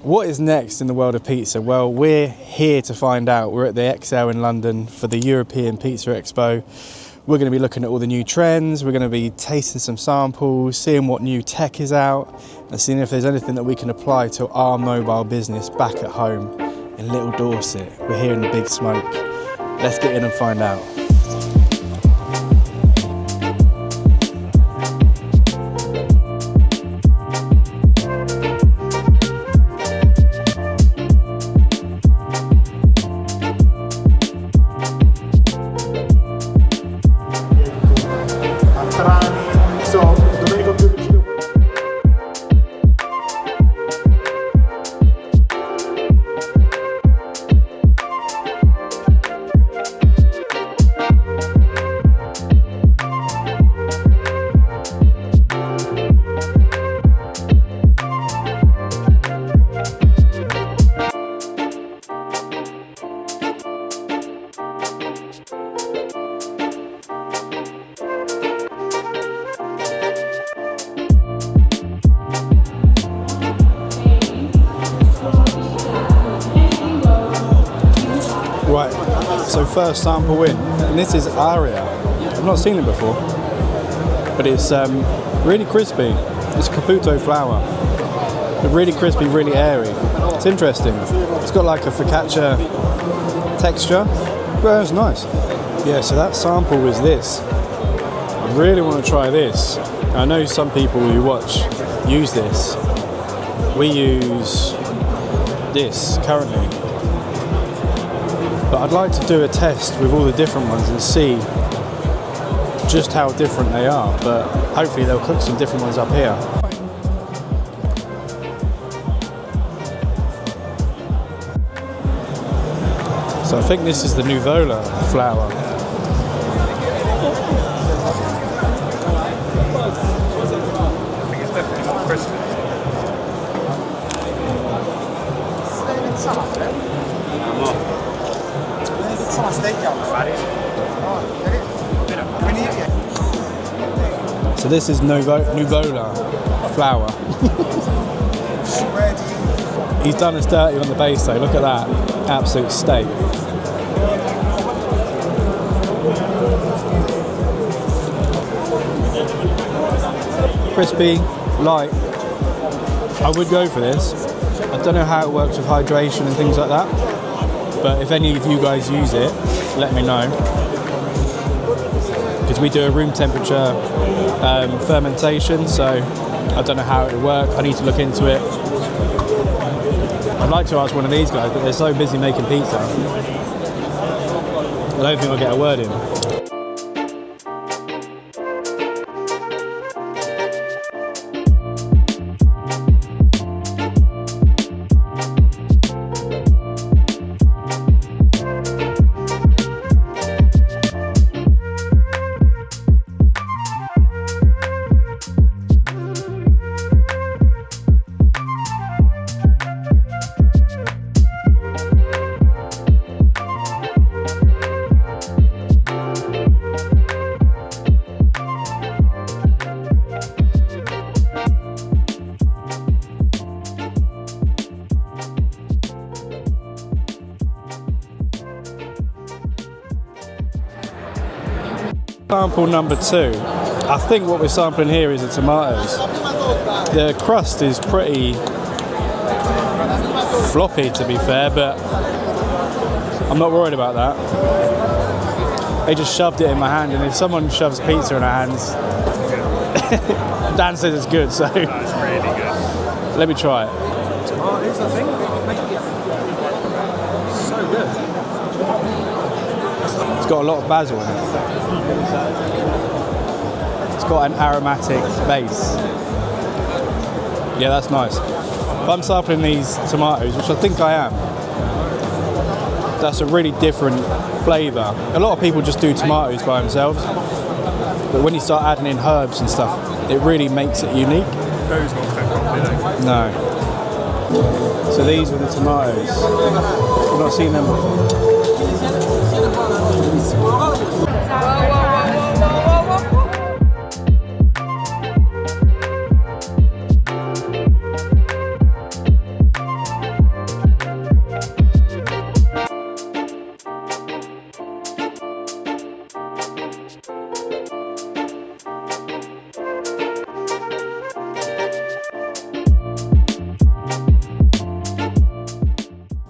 What is next in the world of pizza? Well, we're here to find out. We're at the ExCeL in London for the European Pizza Expo. We're going to be looking at all the new trends. We're going to be tasting some samples, seeing what new tech is out, and seeing if there's anything that we can apply to our mobile business back at home in Little Dorset. We're here in the Big Smoke. Let's get in and find out. Right, so first sample in, and this is Aria. I've not seen it before, but it's really crispy. It's Caputo flour, but really crispy, really airy. It's interesting. It's got like a focaccia texture, but it's nice. Yeah, so that sample was this. I really want to try this. I know some people who watch use this. We use this currently. But I'd like to do a test with all the different ones and see just how different they are. But hopefully they'll cook some different ones up here. So I think this is the Nuvola flour. I think it's definitely more crispy. So this is Nuvola flour. He's done us dirty on the base though, look at that. Absolute steak. Crispy, light. I would go for this. I don't know how it works with hydration and things like that. But if any of you guys use it, let me know. Because we do a room temperature fermentation, so I don't know how it would work. I need to look into it. I'd like to ask one of these guys, but they're so busy making pizza. I don't think I'll get a word in. Sample number 2. I think what we're sampling here is the tomatoes. The crust is pretty floppy to be fair, but I'm not worried about that. They just shoved it in my hand, and if someone shoves pizza in our hands, Dan says it's good, so That's really good. let me try it. Tomatoes, I think. So good. It's got a lot of basil in it. It's got an aromatic base. Yeah, that's nice. If I'm sampling these tomatoes, which I think I am, that's a really different flavour. A lot of people just do tomatoes by themselves, but when you start adding in herbs and stuff, it really makes it unique. Those not cooked properly though. No. So these are the tomatoes. I've not seen them.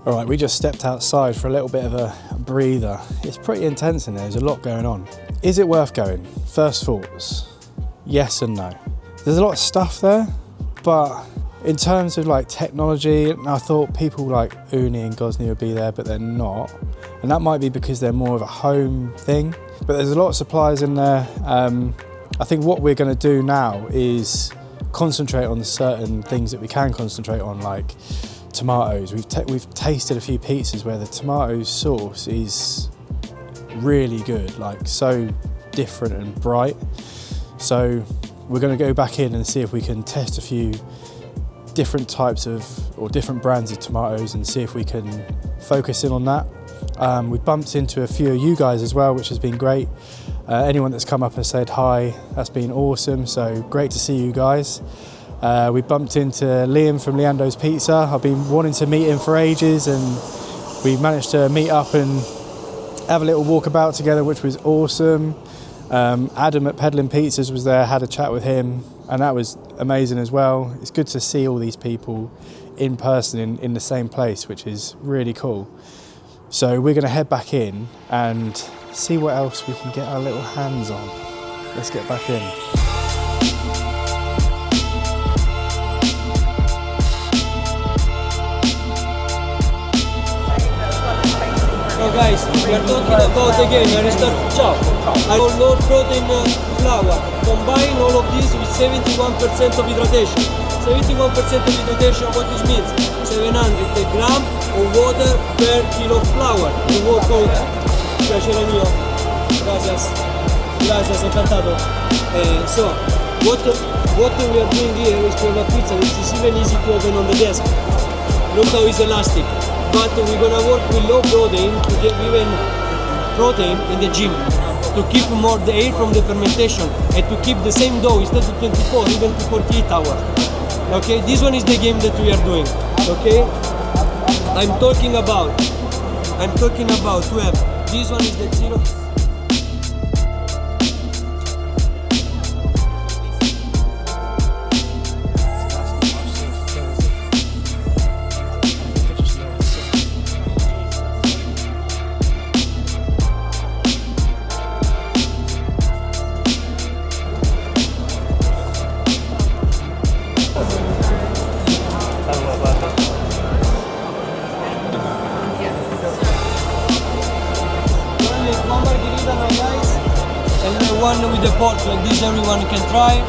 All right, we just stepped outside for a little bit of a breather. It's pretty intense in there, there's a lot going on. Is it worth going? First thoughts, yes and no. There's a lot of stuff there, but in terms of like technology, I thought people like Uni and Gosney would be there, but they're not. And that might be because they're more of a home thing, but there's a lot of suppliers in there. I think what we're gonna do now is concentrate on certain things that we can concentrate on, like tomatoes. We've tasted a few pizzas where the tomato sauce is really good, like so different and bright. So we're going to go back in and see if we can test a few different types of or different brands of tomatoes and see if we can focus in on that. We bumped into a few of you guys as well, which has been great. Anyone that's come up and said hi, that's been awesome. So great to see you guys. We bumped into Liam from Leando's Pizza. I've been wanting to meet him for ages, and we managed to meet up and have a little walkabout together, which was awesome. Adam at Peddling Pizzas was there, had a chat with him, and that was amazing as well. It's good to see all these people in person in the same place, which is really cool. So we're going to head back in and see what else we can get our little hands on. Let's get back in. So guys, we are talking about again Aristar Chop. I will low protein flour. Combine all of this with 71% of hydration. 71% of hydration, what this means? 700 gram of water per kilo of flour. The workout, piacere mio. Gracias. Gracias, encantado. So, what we are doing here is for a pizza. This is even easy to open on the desk. Look how it's elastic. But we're gonna work with low protein to get even protein in the gym to keep more the air from the fermentation and to keep the same dough instead of 24, even to 48 hours. Okay, this one is the game that we are doing. Okay, I'm talking about to have this one is the zero. One with the pork, like this everyone can try.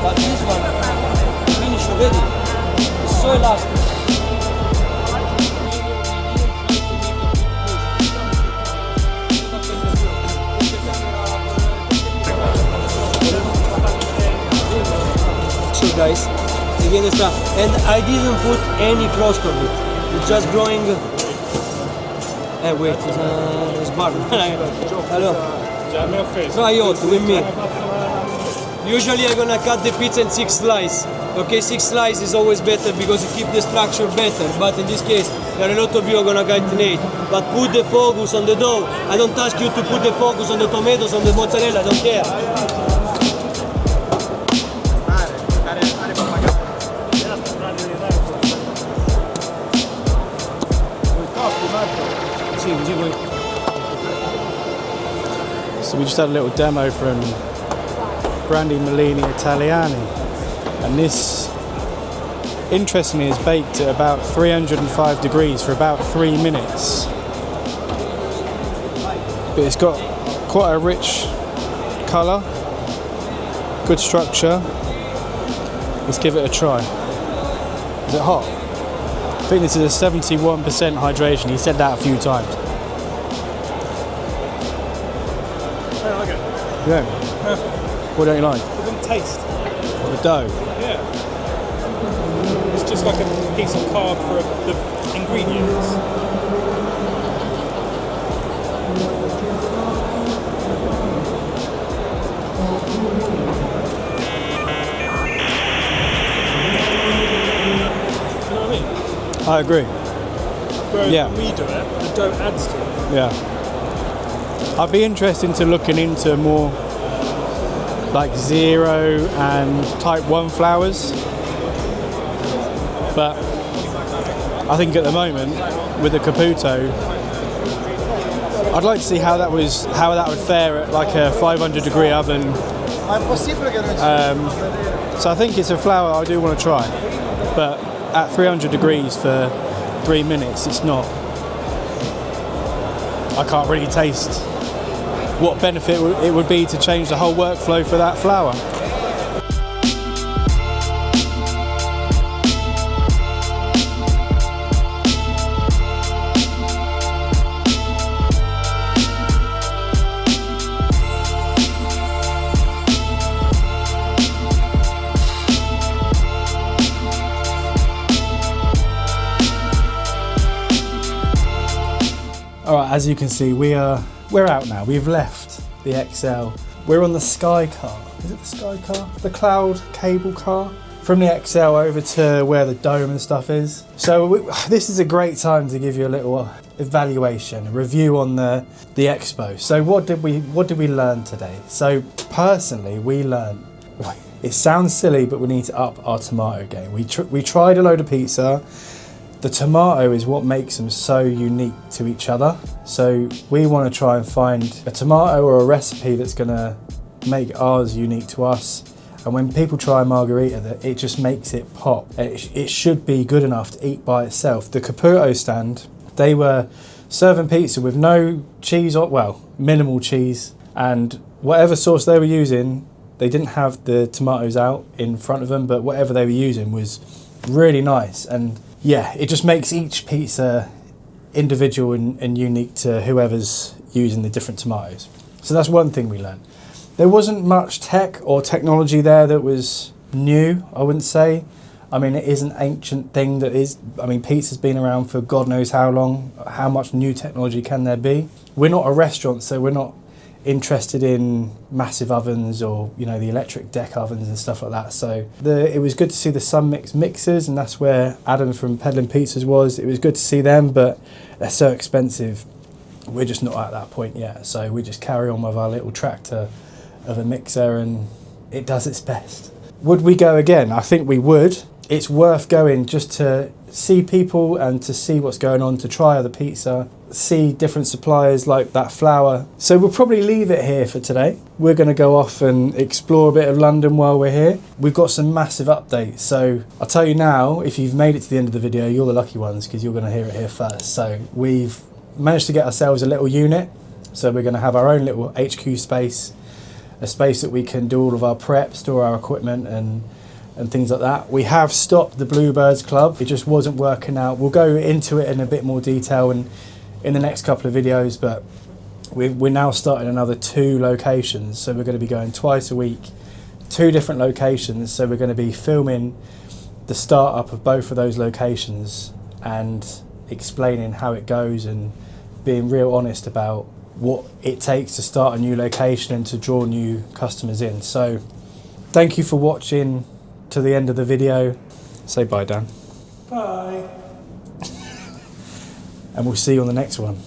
But this one, finish already. It's so elastic. Guys, again the stuff, and I didn't put any frost on it. It's just growing. Wait, it's bar. Hello. Try hot with me. Usually I'm gonna cut the pizza in 6 slices. Okay, 6 slices is always better because it keeps the structure better. But in this case, there are a lot of you are gonna cut in 8. But put the focus on the dough. I don't ask you to put the focus on the tomatoes, on the mozzarella. I don't care. So we just had a little demo from Brandi Molini Italiani, and this, interestingly, is baked at about 305 degrees for about 3 minutes. But it's got quite a rich colour, good structure. Let's give it a try. Is it hot? I think this is a 71% hydration. He said that a few times. I like it. Yeah. What don't you like? It doesn't taste. The dough. Yeah. It's just like a piece of carb for the ingredients. I agree. Whereas Yeah. when we do it, the dough adds to it. Yeah. I'd be interested into looking into more like 0 and type 1 flours. But I think at the moment with the Caputo, I'd like to see how that would fare at like a 500 degree oven. So I think it's a flour I do want to try, but at 300 degrees for 3 minutes, it's not. I can't really taste what benefit it would be to change the whole workflow for that flour. Alright, as you can see, we're out now. We've left the XL. We're on the Sky car. Is it the Sky car? The cloud cable car? From the XL over to where the dome and stuff is. So this is a great time to give you a little evaluation, a review on the Expo. So what did we learn today? So personally, we learned, it sounds silly, but we need to up our tomato game. We tried a load of pizza. The tomato is what makes them so unique to each other. So we want to try and find a tomato or a recipe that's going to make ours unique to us. And when people try a margarita, it just makes it pop. It should be good enough to eat by itself. The Caputo stand, they were serving pizza with no cheese, or well, minimal cheese, and whatever sauce they were using, they didn't have the tomatoes out in front of them, but whatever they were using was really nice. And yeah, it just makes each pizza individual and unique to whoever's using the different tomatoes. So that's one thing we learned. There wasn't much tech or technology there that was new, I wouldn't say. I mean, it is an ancient thing that is, I mean, pizza's been around for God knows how long. How much new technology can there be? We're not a restaurant, so we're not interested in massive ovens or, you know, the electric deck ovens and stuff like that. So it was good to see the Sunmix mixers, and that's where Adam from Peddling Pizzas was. It was good to see them, but they're so expensive. We're just not at that point yet. So we just carry on with our little tractor of a mixer, and it does its best. Would we go again? I think we would. It's worth going just to see people and to see what's going on, to try other pizza, see different suppliers like that flour. So we'll probably leave it here for today. We're going to go off and explore a bit of London while we're here. We've got some massive updates. So I'll tell you now, if you've made it to the end of the video, you're the lucky ones because you're going to hear it here first. So we've managed to get ourselves a little unit. So we're going to have our own little HQ space, a space that we can do all of our prep, store our equipment and things like that. We have stopped the Bluebirds Club. It just wasn't working out. We'll go into it in a bit more detail and in the next couple of videos, but we're now starting another 2 locations. So we're going to be going twice a week, 2 different locations. So we're going to be filming the start-up of both of those locations and explaining how it goes and being real honest about what it takes to start a new location and to draw new customers in. So thank you for watching to the end of the video. Say bye, Dan. Bye. And we'll see you on the next one.